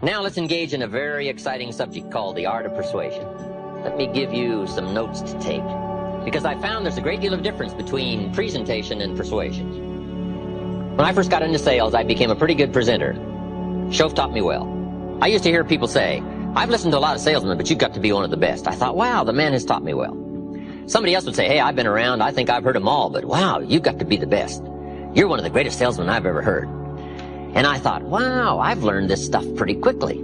Now let's engage in a very exciting subject called the art of persuasion. Let me give you some notes to take, because I found there's a great deal of difference between presentation and persuasion. When I first got into sales, I became a pretty good presenter. Show taught me well. I used to hear people say, I've listened to a lot of salesmen, but you've got to be one of the best. I thought, wow, the man has taught me well. Somebody else would say, hey, I've been around, I think I've heard them all, but wow, you've got to be the best. You're one of the greatest salesmen I've ever heard. And I thought, wow, I've learned this stuff pretty quickly.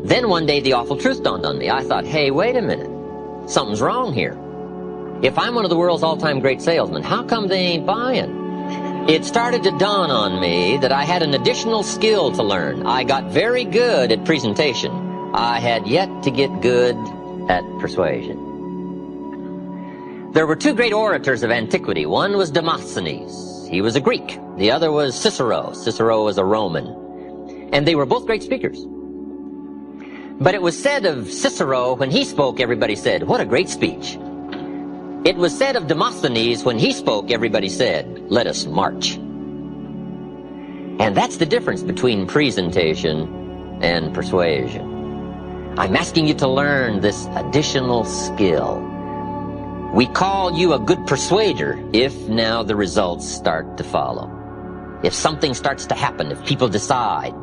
Then one day the awful truth dawned on me. I thought, hey, wait a minute. Something's wrong here. If I'm one of the world's all-time great salesmen, how come they ain't buying? It started to dawn on me that I had an additional skill to learn. I got very good at presentation. I had yet to get good at persuasion. There were two great orators of antiquity. One was Demosthenes. He was a Greek. The other was Cicero. Cicero was a Roman. And they were both great speakers. But it was said of Cicero, when he spoke, everybody said, what a great speech. It was said of Demosthenes, when he spoke, everybody said, let us march. And that's the difference between presentation and persuasion. I'm asking you to learn this additional skill. We call you a good persuader if now the results start to follow. If something starts to happen, if people decide,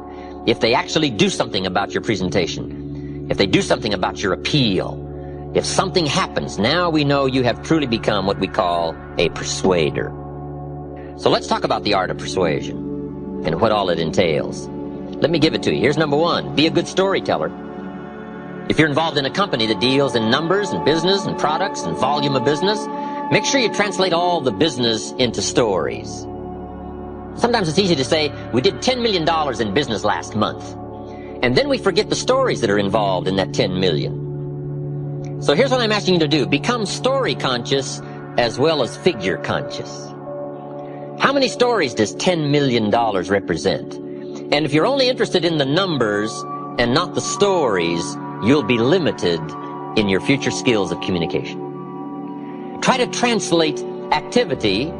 if they actually do something about your presentation, if they do something about your appeal, if something happens, now we know you have truly become what we call a persuader. So let's talk about the art of persuasion and what all it entails. Let me give it to you. Here's number one. Be a good storyteller. If you're involved in a company that deals in numbers and business and products and volume of business, make sure you translate all the business into stories. Sometimes it's easy to say, we did $10 million in business last month. And then we forget the stories that are involved in that 10 million. So here's what I'm asking you to do. Become story conscious as well as figure conscious. How many stories does $10 million represent? And if you're only interested in the numbers and not the stories, you'll be limited in your future skills of communication. Try to translate activity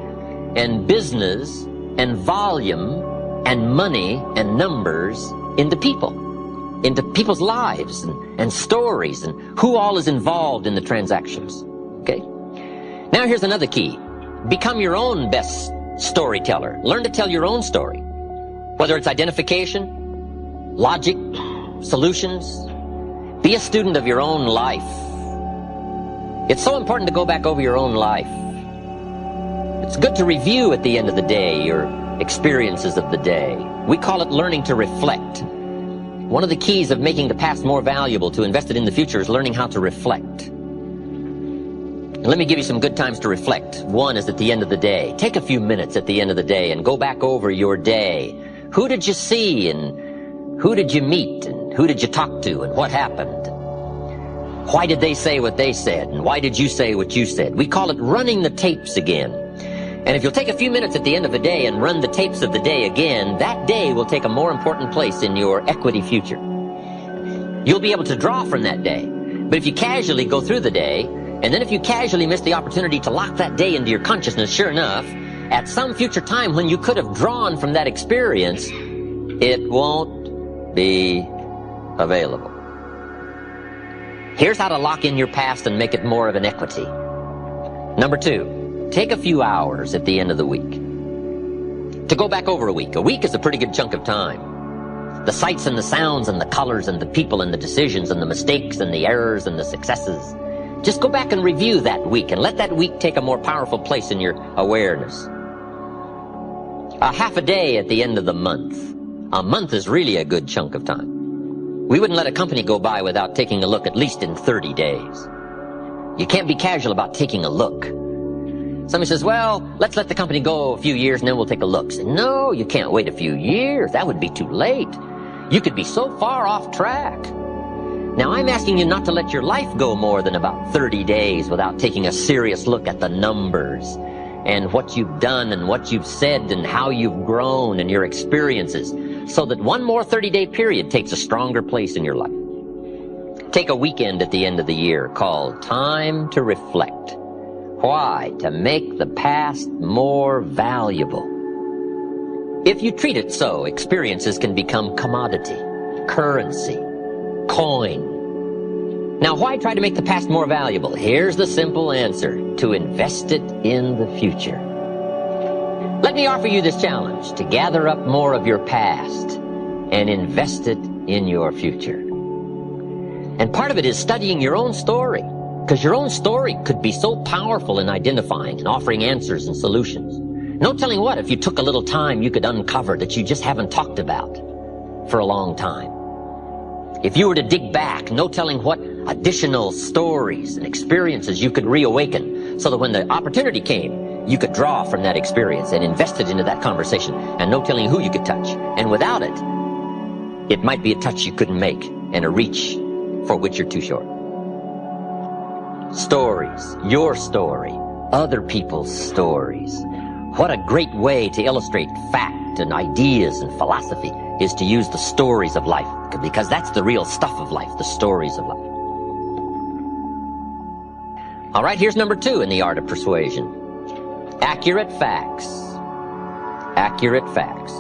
and business and volume and money and numbers into people's lives and stories and who all is involved in the transactions. Okay? Now here's another key. Become your own best storyteller. Learn to tell your own story. Whether it's identification, logic, solutions, be a student of your own life. It's so important to go back over your own life. It's good to review at the end of the day your experiences of the day. We call it learning to reflect. One of the keys of making the past more valuable to invest it in the future is learning how to reflect. And let me give you some good times to reflect. One is at the end of the day. Take a few minutes at the end of the day and go back over your day. Who did you see and who did you meet and who did you talk to and what happened? Why did they say what they said and why did you say what you said? We call it running the tapes again. And if you'll take a few minutes at the end of a day and run the tapes of the day again, that day will take a more important place in your equity future. You'll be able to draw from that day. But if you casually go through the day, and then if you casually miss the opportunity to lock that day into your consciousness, sure enough, at some future time when you could have drawn from that experience, it won't be available. Here's how to lock in your past and make it more of an equity. Number two, take a few hours at the end of the week to go back over a week. A week is a pretty good chunk of time. The sights and the sounds and the colors and the people and the decisions and the mistakes and the errors and the successes. Just go back and review that week and let that week take a more powerful place in your awareness. A half a day at the end of the month. A month is really a good chunk of time. We wouldn't let a company go by without taking a look at least in 30 days. You can't be casual about taking a look. Somebody says, well, let's let the company go a few years and then we'll take a look. Say, no, you can't wait a few years. That would be too late. You could be so far off track. Now, I'm asking you not to let your life go more than about 30 days without taking a serious look at the numbers and what you've done and what you've said and how you've grown and your experiences, so that one more 30-day period takes a stronger place in your life. Take a weekend at the end of the year called Time to Reflect. Why? To make the past more valuable. If you treat it so, experiences can become commodity. currency, coin. Now, why try to make the past more valuable? Here's the simple answer: to invest it in the future. Let me offer you this challenge: to gather up more of your past and invest it in your future. And part of it is studying your own story, because your own story could be so powerful in identifying and offering answers and solutions. No telling what, if you took a little time, you could uncover that you just haven't talked about for a long time. If you were to dig back, no telling what additional stories and experiences you could reawaken, so that when the opportunity came, you could draw from that experience and invest it into that conversation, and no telling who you could touch. And without it, it might be a touch you couldn't make and a reach for which you're too short. Stories, your story, other people's stories. What a great way to illustrate fact and ideas and philosophy is to use the stories of life, because that's the real stuff of life, the stories of life. All right, here's number 2 in the art of persuasion. Accurate facts. Accurate facts.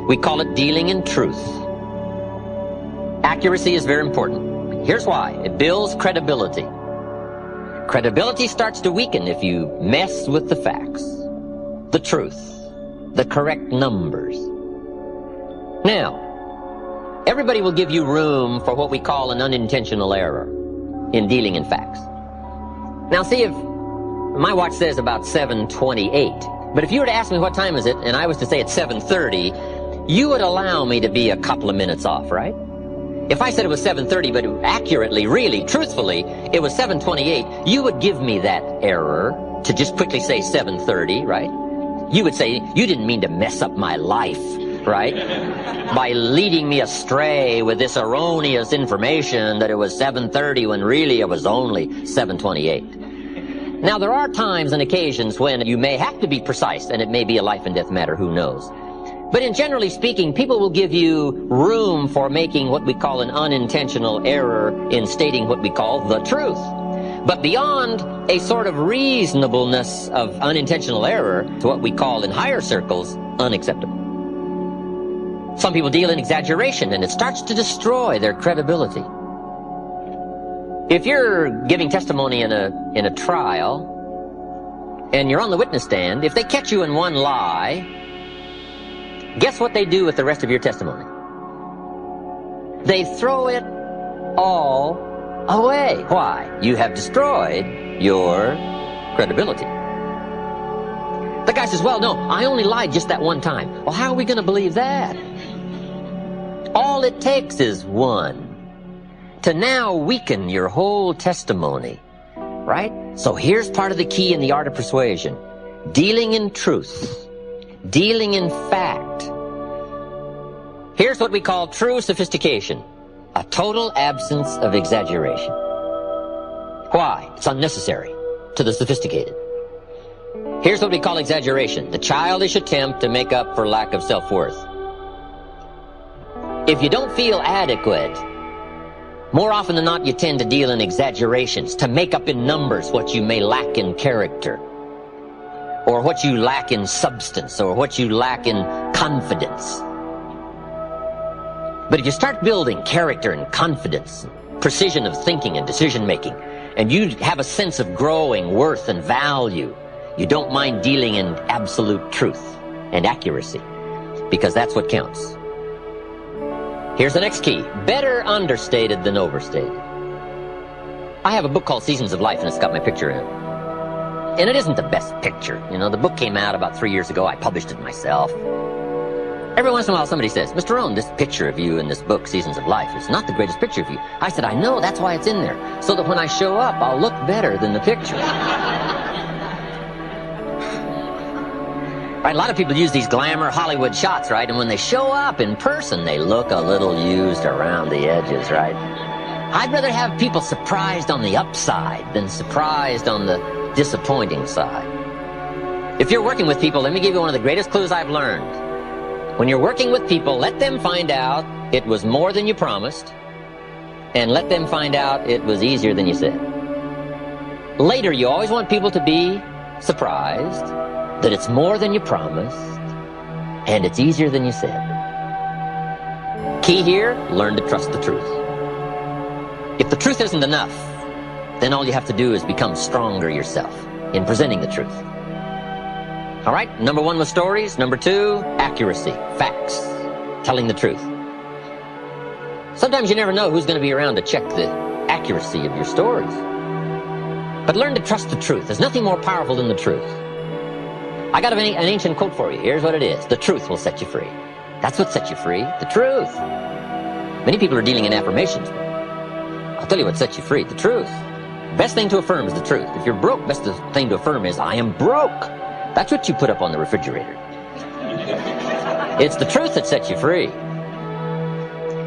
We call it dealing in truth. Accuracy is very important. Here's why. It builds credibility. Credibility starts to weaken if you mess with the facts, the truth, the correct numbers. Now, everybody will give you room for what we call an unintentional error in dealing in facts. Now, see, if my watch says about 7:28, but if you were to ask me what time is it, and I was to say it's 7:30, you would allow me to be a couple of minutes off, right? If I said it was 7:30, but accurately, really, truthfully, it was 7:28, you would give me that error to just quickly say 7:30, right? You would say, you didn't mean to mess up my life, right? By leading me astray with this erroneous information that it was 7:30 when really it was only 7:28. Now, there are times and occasions when you may have to be precise, and it may be a life and death matter, who knows. But in generally speaking, people will give you room for making what we call an unintentional error in stating what we call the truth. But beyond a sort of reasonableness of unintentional error to what we call in higher circles unacceptable. Some people deal in exaggeration, and it starts to destroy their credibility. If you're giving testimony in a trial, and you're on the witness stand, if they catch you in one lie, guess what they do with the rest of your testimony? They throw it all away. Why? You have destroyed your credibility. The guy says, well, no, I only lied just that one time. Well, how are we going to believe that? All it takes is one to now weaken your whole testimony, right? So here's part of the key in the art of persuasion. Dealing in truth. Dealing in fact. Here's what we call true sophistication. A total absence of exaggeration. Why? It's unnecessary to the sophisticated. Here's what we call exaggeration. The childish attempt to make up for lack of self-worth. If you don't feel adequate, more often than not you tend to deal in exaggerations, to make up in numbers what you may lack in character, or what you lack in substance, or what you lack in confidence. But if you start building character and confidence, precision of thinking and decision-making, and you have a sense of growing worth and value, you don't mind dealing in absolute truth and accuracy, because that's what counts. Here's the next key. Better understated than overstated. I have a book called Seasons of Life, and it's got my picture in it. And it isn't the best picture. You know, the book came out about 3 years ago. I published it myself. Every once in a while somebody says, Mr. Rohn, this picture of you in this book, Seasons of Life, is not the greatest picture of you. I said, I know, that's why it's in there. So that when I show up, I'll look better than the picture. Right, a lot of people use these glamour Hollywood shots, right? And when they show up in person, they look a little used around the edges, right? I'd rather have people surprised on the upside than surprised on the disappointing side. If you're working with people, let me give you one of the greatest clues I've learned. When you're working with people, let them find out it was more than you promised, and let them find out it was easier than you said. Later, you always want people to be surprised that it's more than you promised, and it's easier than you said. Key here, learn to trust the truth. If the truth isn't enough, then all you have to do is become stronger yourself in presenting the truth. All right, number one was stories. Number two, accuracy, facts, telling the truth. Sometimes you never know who's going to be around to check the accuracy of your stories. But learn to trust the truth. There's nothing more powerful than the truth. I got an ancient quote for you. Here's what it is. The truth will set you free. That's what sets you free, the truth. Many people are dealing in affirmations. I'll tell you what sets you free, the truth. Best thing to affirm is the truth. If you're broke, best thing to affirm is, I am broke. That's what you put up on the refrigerator. It's the truth that sets you free.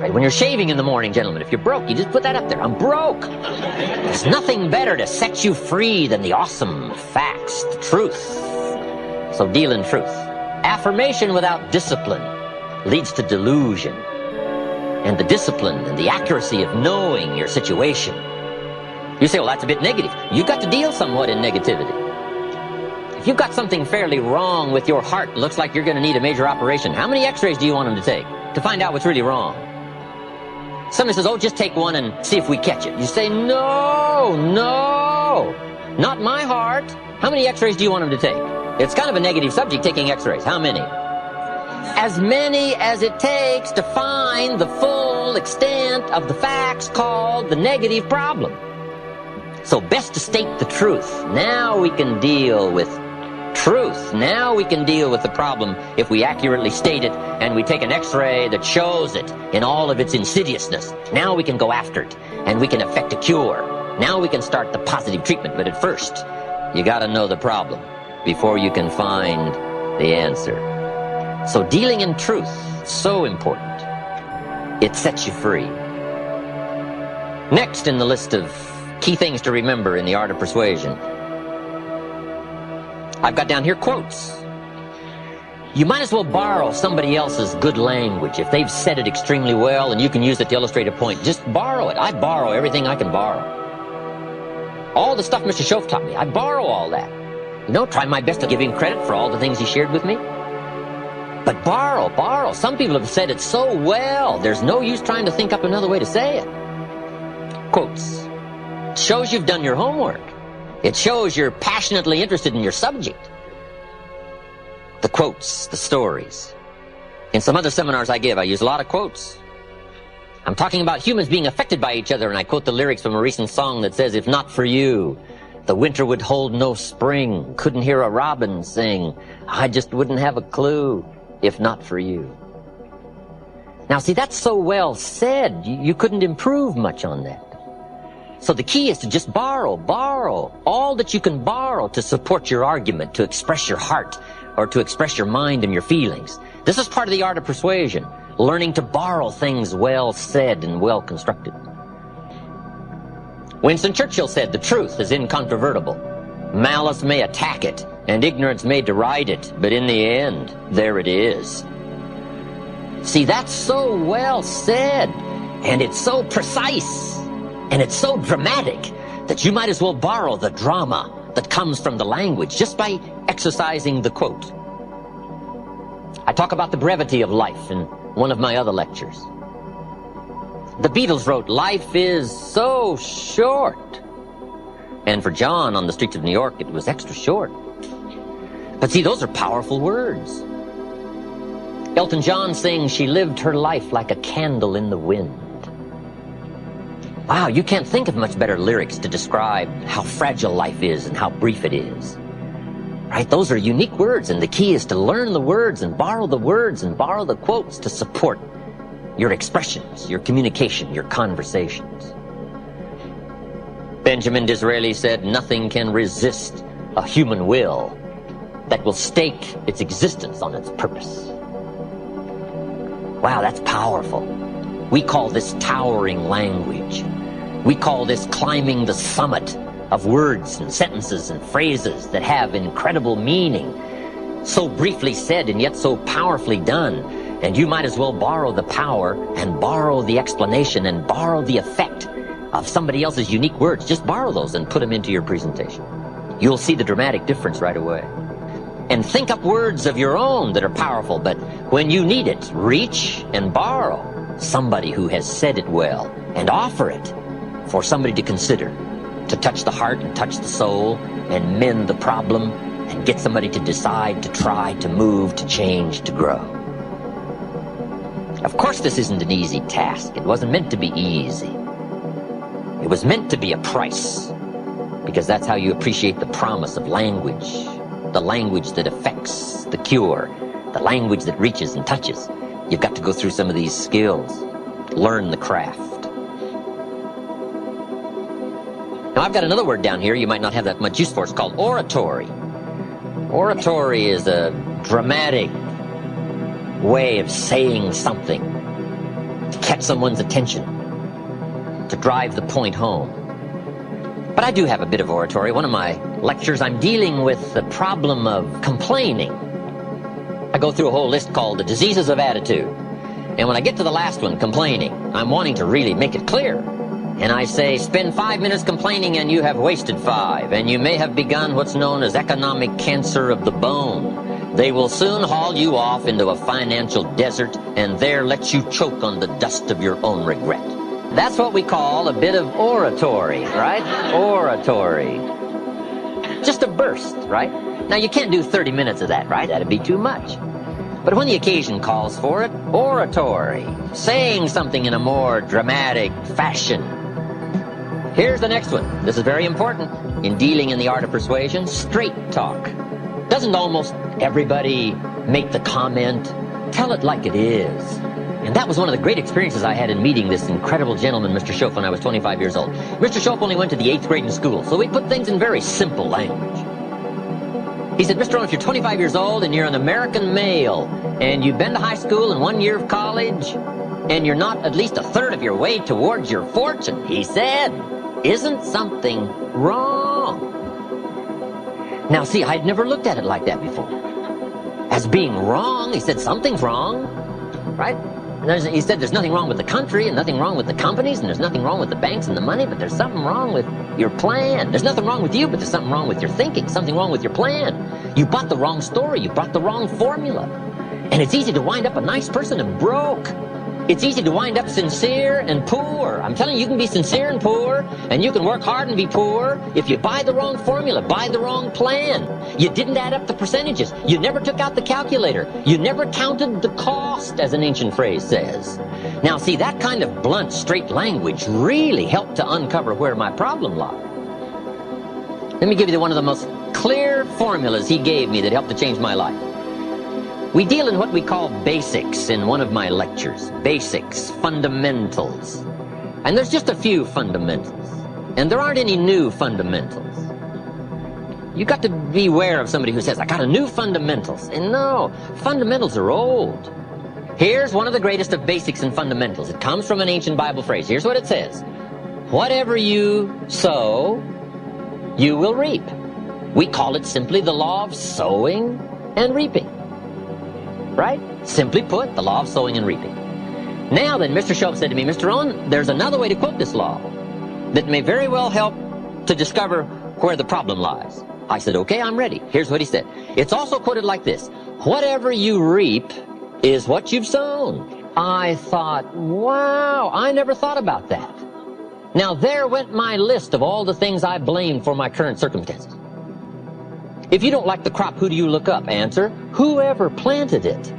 Right? When you're shaving in the morning, gentlemen, if you're broke, you just put that up there. I'm broke. There's nothing better to set you free than the awesome facts, the truth. So deal in truth. Affirmation without discipline leads to delusion. And the discipline and the accuracy of knowing your situation. You say, well, that's a bit negative. You've got to deal somewhat in negativity. If you've got something fairly wrong with your heart, looks like you're going to need a major operation, how many x-rays do you want them to take to find out what's really wrong? Somebody says, oh, just take one and see if we catch it. You say, no, not my heart. How many x-rays do you want them to take? It's kind of a negative subject, taking x-rays. How many? As many as it takes to find the full extent of the facts called the negative problem. So best to state the truth. Now we can deal with truth. Now we can deal with the problem if we accurately state it and we take an x-ray that shows it in all of its insidiousness. Now we can go after it and we can effect a cure. Now we can start the positive treatment. But at first, you got to know the problem before you can find the answer. So dealing in truth, so important. It sets you free. Next in the list of key things to remember in the art of persuasion, I've got down here quotes. You might as well borrow somebody else's good language. If they've said it extremely well and you can use it to illustrate a point, just borrow it. I borrow everything I can borrow. All the stuff Mr. Schoaf taught me, I borrow all that. You know, try my best to give him credit for all the things he shared with me. But borrow. Some people have said it so well, there's no use trying to think up another way to say it. Quotes. It shows you've done your homework. It shows you're passionately interested in your subject. The quotes, the stories. In some other seminars I give, I use a lot of quotes. I'm talking about humans being affected by each other, and I quote the lyrics from a recent song that says, if not for you, the winter would hold no spring, couldn't hear a robin sing, I just wouldn't have a clue, if not for you. Now see, that's so well said, you couldn't improve much on that. So the key is to just borrow all that you can borrow to support your argument, to express your heart, or to express your mind and your feelings. This is part of the art of persuasion, learning to borrow things well said and well constructed. Winston Churchill said, the truth is incontrovertible. Malice may attack it, and ignorance may deride it, but in the end, there it is. See, that's so well said, and it's so precise, and it's so dramatic, that you might as well borrow the drama that comes from the language just by exercising the quote. I talk about the brevity of life in one of my other lectures. The Beatles wrote, life is so short. And for John on the streets of New York, it was extra short. But see, those are powerful words. Elton John sings, she lived her life like a candle in the wind. Wow, you can't think of much better lyrics to describe how fragile life is and how brief it is. Right? Those are unique words, and the key is to learn the words and borrow the words and borrow the quotes to support your expressions, your communication, your conversations. Benjamin Disraeli said, nothing can resist a human will that will stake its existence on its purpose. Wow, that's powerful. We call this towering language. We call this climbing the summit of words and sentences and phrases that have incredible meaning, so briefly said and yet so powerfully done. And you might as well borrow the power and borrow the explanation and borrow the effect of somebody else's unique words. Just borrow those and put them into your presentation. You'll see the dramatic difference right away. And think up words of your own that are powerful, but when you need it, reach and borrow somebody who has said it well, and offer it for somebody to consider, to touch the heart and touch the soul and mend the problem and get somebody to decide, to try, to move, to change, to grow. Of course, this isn't an easy task. It wasn't meant to be easy. It was meant to be a price, because that's how you appreciate the promise of language, the language that affects the cure, the language that reaches and touches. You've got to go through some of these skills, learn the craft. Now, I've got another word down here you might not have that much use for. It's called oratory. Oratory is a dramatic way of saying something to catch someone's attention, to drive the point home. But I do have a bit of oratory. One of my lectures, I'm dealing with the problem of complaining. I go through a whole list called the diseases of attitude. And when I get to the last one, complaining, I'm wanting to really make it clear. And I say, spend 5 minutes complaining and you have wasted 5. And you may have begun what's known as economic cancer of the bone. They will soon haul you off into a financial desert and there let you choke on the dust of your own regret. That's what we call a bit of oratory, right? Oratory. Just a burst, right? Now, you can't do 30 minutes of that, right? That'd be too much. But when the occasion calls for it, oratory, saying something in a more dramatic fashion. Here's the next one. This is very important in dealing in the art of persuasion. Straight talk. Doesn't almost everybody make the comment? Tell it like it is. And that was one of the great experiences I had in meeting this incredible gentleman, Mr. Schoaf, when I was 25 years old. Mr. Schoaf only went to the 8th grade in school, so we put things in very simple language. He said, Mr. Owen, if you're 25 years old and you're an American male and you've been to high school and 1 year of college and you're not at least a third of your way towards your fortune, he said, isn't something wrong? Now, see, I'd never looked at it like that before. As being wrong, he said, something's wrong, right? He said there's nothing wrong with the country and nothing wrong with the companies and there's nothing wrong with the banks and the money, but there's something wrong with your plan. There's nothing wrong with you, but there's something wrong with your thinking, something wrong with your plan. You bought the wrong story, you bought the wrong formula. And it's easy to wind up a nice person and broke. It's easy to wind up sincere and poor. I'm telling you, you can be sincere and poor, and you can work hard and be poor if you buy the wrong formula, buy the wrong plan. You didn't add up the percentages. You never took out the calculator. You never counted the cost, as an ancient phrase says. Now, see, that kind of blunt, straight language really helped to uncover where my problem lied. Let me give you one of the most clear formulas he gave me that helped to change my life. We deal in what we call basics in one of my lectures. Basics, fundamentals. And there's just a few fundamentals. And there aren't any new fundamentals. You got to beware of somebody who says, I got a new fundamentals. And no, fundamentals are old. Here's one of the greatest of basics and fundamentals. It comes from an ancient Bible phrase. Here's what it says. Whatever you sow, you will reap. We call it simply the law of sowing and reaping. Right? Simply put, the law of sowing and reaping. Now then, Mr. Schoaf said to me, Mr. Owen, there's another way to quote this law that may very well help to discover where the problem lies. I said, okay, I'm ready. Here's what he said. It's also quoted like this. Whatever you reap is what you've sown. I thought, wow, I never thought about that. Now there went my list of all the things I blamed for my current circumstances. If you don't like the crop, who do you look up? Answer, whoever planted it.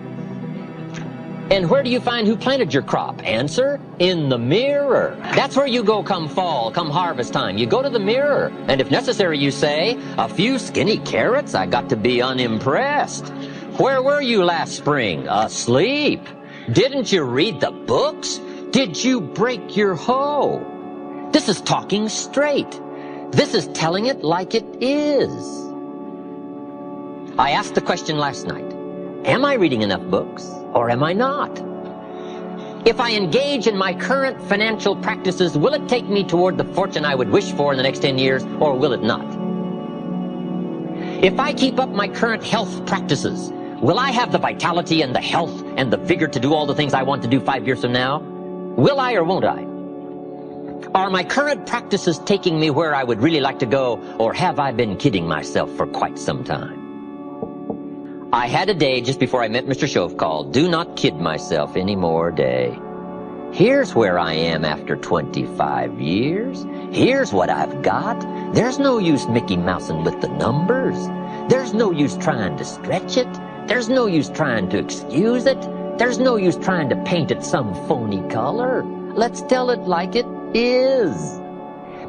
And where do you find who planted your crop? Answer, in the mirror. That's where you go come fall, come harvest time. You go to the mirror. And if necessary, you say, a few skinny carrots? I got to be unimpressed. Where were you last spring? Asleep. Didn't you read the books? Did you break your hoe? This is talking straight. This is telling it like it is. I asked the question last night, am I reading enough books or am I not? If I engage in my current financial practices, will it take me toward the fortune I would wish for in the next 10 years or will it not? If I keep up my current health practices, will I have the vitality and the health and the vigor to do all the things I want to do 5 years from now? Will I or won't I? Are my current practices taking me where I would really like to go, or have I been kidding myself for quite some time? I had a day just before I met Mr. Schoaf called Do Not Kid Myself Anymore Day. Here's where I am after 25 years. Here's what I've got. There's no use Mickey Mousing with the numbers. There's no use trying to stretch it. There's no use trying to excuse it. There's no use trying to paint it some phony color. Let's tell it like it is.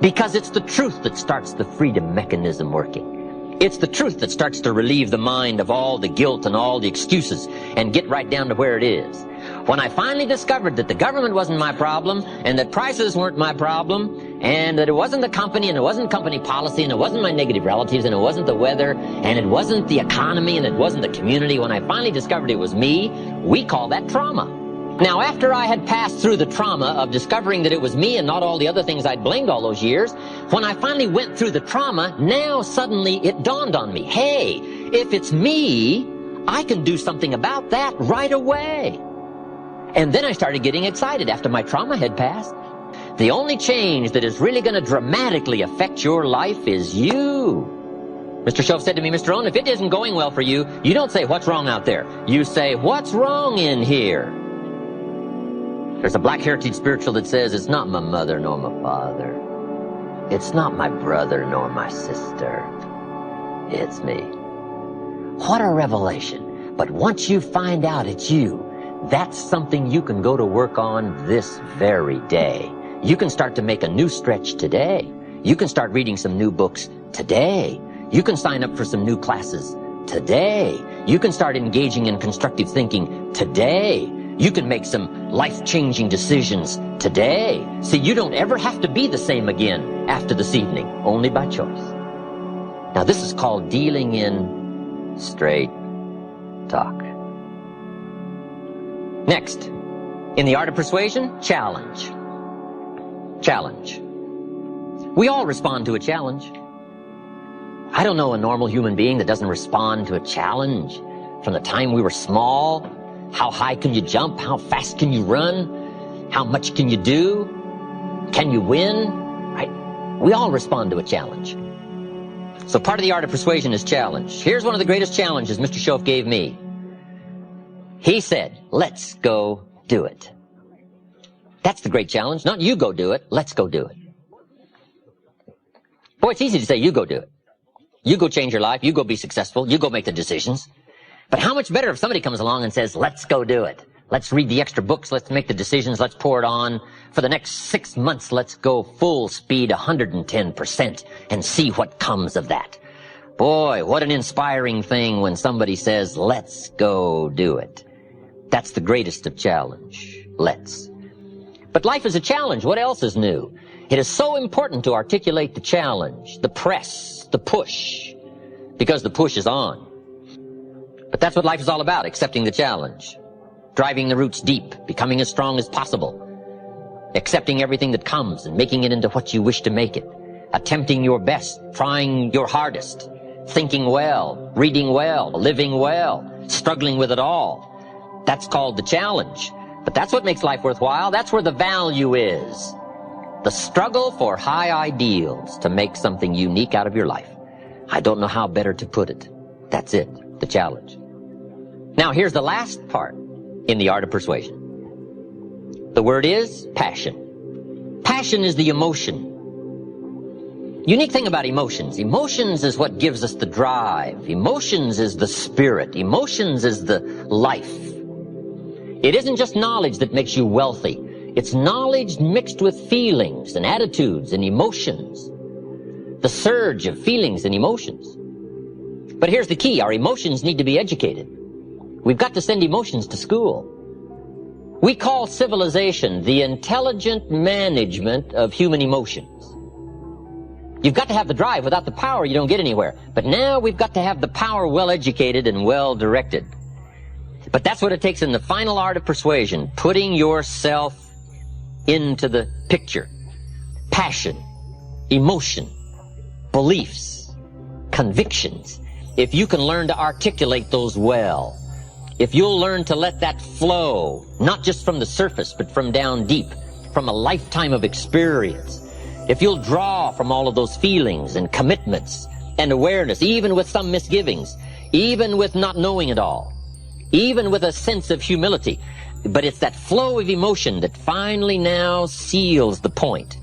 Because it's the truth that starts the freedom mechanism working. It's the truth that starts to relieve the mind of all the guilt and all the excuses and get right down to where it is. When I finally discovered that the government wasn't my problem, and that prices weren't my problem, and that it wasn't the company, and it wasn't company policy, and it wasn't my negative relatives, and it wasn't the weather, and it wasn't the economy, and it wasn't the community, when I finally discovered it was me, we call that trauma. Now, after I had passed through the trauma of discovering that it was me and not all the other things I'd blamed all those years, when I finally went through the trauma, now suddenly it dawned on me, hey, if it's me, I can do something about that right away. And then I started getting excited after my trauma had passed. The only change that is really going to dramatically affect your life is you. Mr. Shove said to me, Mr. Owen, if it isn't going well for you, you don't say, what's wrong out there? You say, what's wrong in here? There's a Black Heritage spiritual that says, it's not my mother nor my father. It's not my brother nor my sister. It's me. What a revelation. But once you find out it's you, that's something you can go to work on this very day. You can start to make a new stretch today. You can start reading some new books today. You can sign up for some new classes today. You can start engaging in constructive thinking today. You can make some life-changing decisions today. See, you don't ever have to be the same again after this evening, only by choice. Now, this is called dealing in straight talk. Next, in the art of persuasion, challenge. Challenge. We all respond to a challenge. I don't know a normal human being that doesn't respond to a challenge. From the time we were small, how high can you jump? How fast can you run? How much can you do? Can you win? Right? We all respond to a challenge. So part of the art of persuasion is challenge. Here's one of the greatest challenges Mr. Shoaff gave me. He said, let's go do it. That's the great challenge. Not you go do it, let's go do it. Boy, it's easy to say you go do it. You go change your life, you go be successful, you go make the decisions. But how much better if somebody comes along and says, let's go do it. Let's read the extra books, let's make the decisions, let's pour it on. For the next 6 months, let's go full speed 110% and see what comes of that. Boy, what an inspiring thing when somebody says, let's go do it. That's the greatest of challenge. Let's. But life is a challenge. What else is new? It is so important to articulate the challenge, the press, the push, because the push is on. But that's what life is all about, accepting the challenge, driving the roots deep, becoming as strong as possible, accepting everything that comes and making it into what you wish to make it, attempting your best, trying your hardest, thinking well, reading well, living well, struggling with it all. That's called the challenge. But that's what makes life worthwhile. That's where the value is. The struggle for high ideals to make something unique out of your life. I don't know how better to put it. That's it, the challenge. Now here's the last part in the art of persuasion. The word is passion. Passion is the emotion. Unique thing about emotions. Emotions is what gives us the drive. Emotions is the spirit. Emotions is the life. It isn't just knowledge that makes you wealthy. It's knowledge mixed with feelings and attitudes and emotions. The surge of feelings and emotions. But here's the key. Our emotions need to be educated. We've got to send emotions to school. We call civilization the intelligent management of human emotions. You've got to have the drive. Without the power, you don't get anywhere. But now we've got to have the power well educated and well directed. But that's what it takes in the final art of persuasion, putting yourself into the picture. Passion, emotion, beliefs, convictions. If you can learn to articulate those well, if you'll learn to let that flow, not just from the surface, but from down deep, from a lifetime of experience, if you'll draw from all of those feelings and commitments and awareness, even with some misgivings, even with not knowing it all, even with a sense of humility, But it's that flow of emotion that finally now seals the point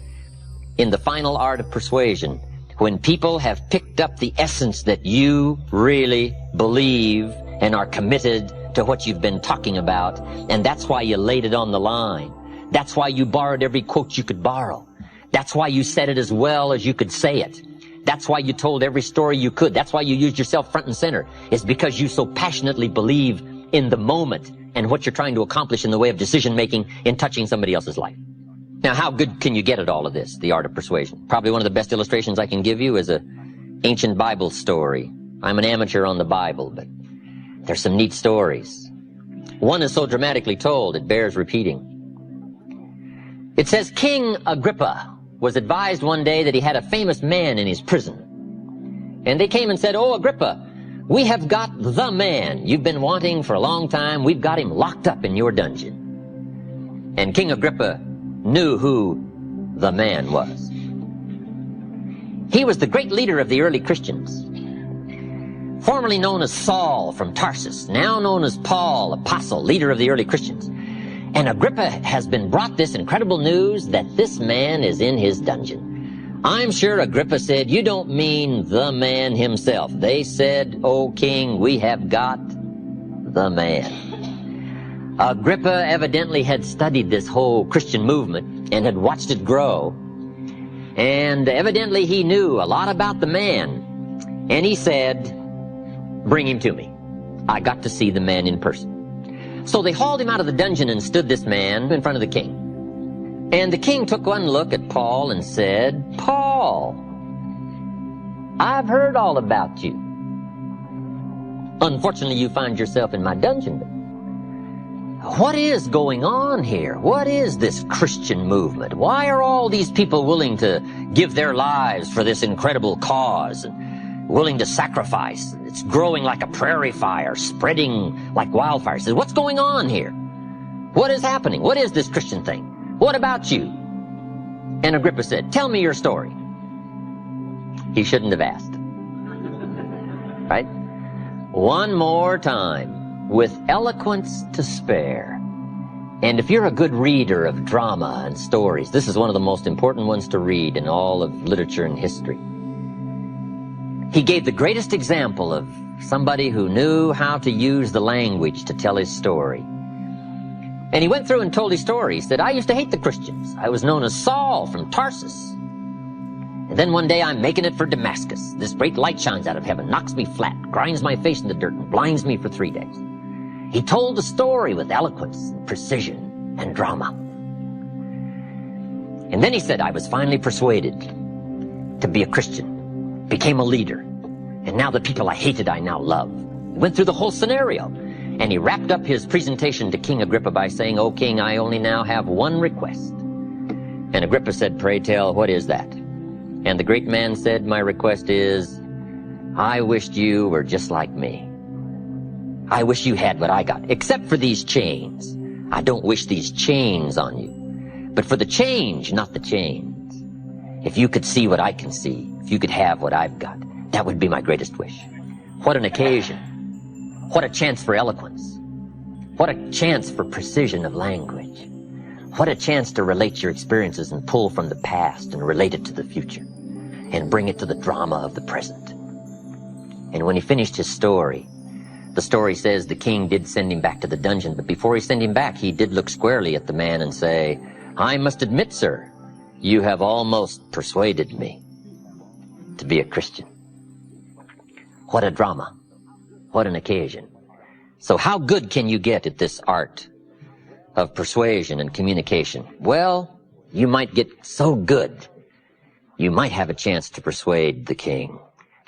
in the final art of persuasion, when people have picked up the essence that you really believe and are committed to what you've been talking about, and that's why you laid it on the line. That's why you borrowed every quote you could borrow. That's why you said it as well as you could say it. That's why you told every story you could. That's why you used yourself front and center. It's because you so passionately believe in the moment and what you're trying to accomplish in the way of decision-making in touching somebody else's life. Now, how good can you get at all of this, the art of persuasion? Probably one of the best illustrations I can give you is an ancient Bible story. I'm an amateur on the Bible, but there's some neat stories. One is so dramatically told, it bears repeating. It says, King Agrippa was advised one day that he had a famous man in his prison. And they came and said, "Oh, Agrippa, we have got the man you've been wanting for a long time. We've got him locked up in your dungeon." And King Agrippa knew who the man was. He was the great leader of the early Christians, formerly known as Saul from Tarsus, now known as Paul, apostle, leader of the early Christians. And Agrippa has been brought this incredible news that this man is in his dungeon. I'm sure Agrippa said, "You don't mean the man himself." They said, "O king, we have got the man." Agrippa evidently had studied this whole Christian movement and had watched it grow. And evidently he knew a lot about the man. And he said, "Bring him to me. I got to see the man in person." So they hauled him out of the dungeon and stood this man in front of the king. And the king took one look at Paul and said, "Paul, I've heard all about you. Unfortunately, you find yourself in my dungeon. But what is going on here? What is this Christian movement? Why are all these people willing to give their lives for this incredible cause and willing to sacrifice? It's growing like a prairie fire, spreading like wildfire." He says, "What's going on here? What is happening? What is this Christian thing? What about you?" And Agrippa said, "Tell me your story." He shouldn't have asked. Right? One more time, with eloquence to spare. And if you're a good reader of drama and stories, this is one of the most important ones to read in all of literature and history. He gave the greatest example of somebody who knew how to use the language to tell his story. And he went through and told his story. He said, "I used to hate the Christians. I was known as Saul from Tarsus. And then one day I'm making it for Damascus. This great light shines out of heaven, knocks me flat, grinds my face in the dirt, and blinds me for 3 days." He told the story with eloquence and precision and drama. And then he said, "I was finally persuaded to be a Christian, became a leader, and now the people I hated I now love." He went through the whole scenario, and he wrapped up his presentation to King Agrippa by saying, "O king, I only now have one request." And Agrippa said, "Pray tell, what is that?" And the great man said, "My request is, I wished you were just like me. I wish you had what I got, except for these chains. I don't wish these chains on you, but for the change, not the chains. If you could see what I can see, if you could have what I've got, that would be my greatest wish." What an occasion. What a chance for eloquence. What a chance for precision of language. What a chance to relate your experiences and pull from the past and relate it to the future and bring it to the drama of the present. And when he finished his story, the story says the king did send him back to the dungeon, but before he sent him back, he did look squarely at the man and say, "I must admit, sir, you have almost persuaded me to be a Christian." What a drama. What an occasion. So how good can you get at this art of persuasion and communication? Well, you might get so good, you might have a chance to persuade the king.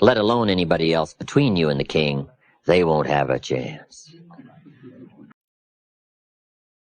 Let alone anybody else between you and the king, they won't have a chance.